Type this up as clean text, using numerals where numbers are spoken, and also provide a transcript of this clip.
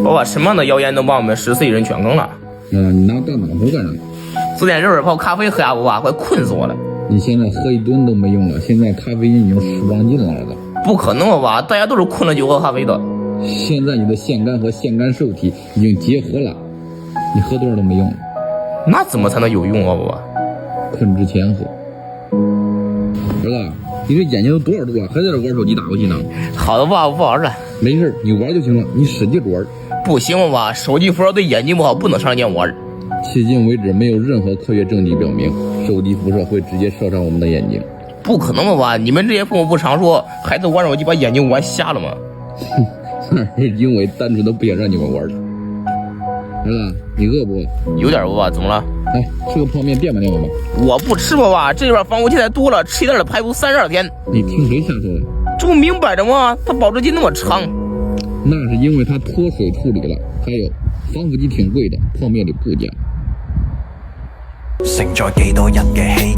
爸爸，什么样的谣言能把我们14亿人圈梗了？你拿大脑头干啥？昨天热泡咖啡喝下不吧，快困死我了。你现在喝一顿都没用了，现在咖啡因已经释放进来了。不可能吧？大家都是困了就喝咖啡的。现在你的腺苷和腺苷受体已经结合了，你喝多少都没用。那怎么才能有用啊，爸爸？困之前喝。儿子，你这眼睛都多少度了，还在这玩手机打游戏呢？好的，爸爸，不玩了。没事，你玩就行了，你使劲玩。不行吧？手机辐射对眼睛不好，不能长时间玩。迄今为止，没有任何科学证据表明手机辐射会直接烧伤我们的眼睛。不可能吧？你们这些父母不常说孩子玩手机把眼睛玩瞎了吗？那是因为单纯的不想让你们玩了。儿子，你饿不饿？有点爸爸，怎么了？来，吃个泡面垫吧垫吧。我不吃爸爸，这里边防腐剂太多了，吃一点的排毒32天。你听谁瞎说的？这不明摆着吗？它保质期那么长。那是因为它脱水处理了，还有防腐剂挺贵的，泡面里不加。承載幾多人嘅希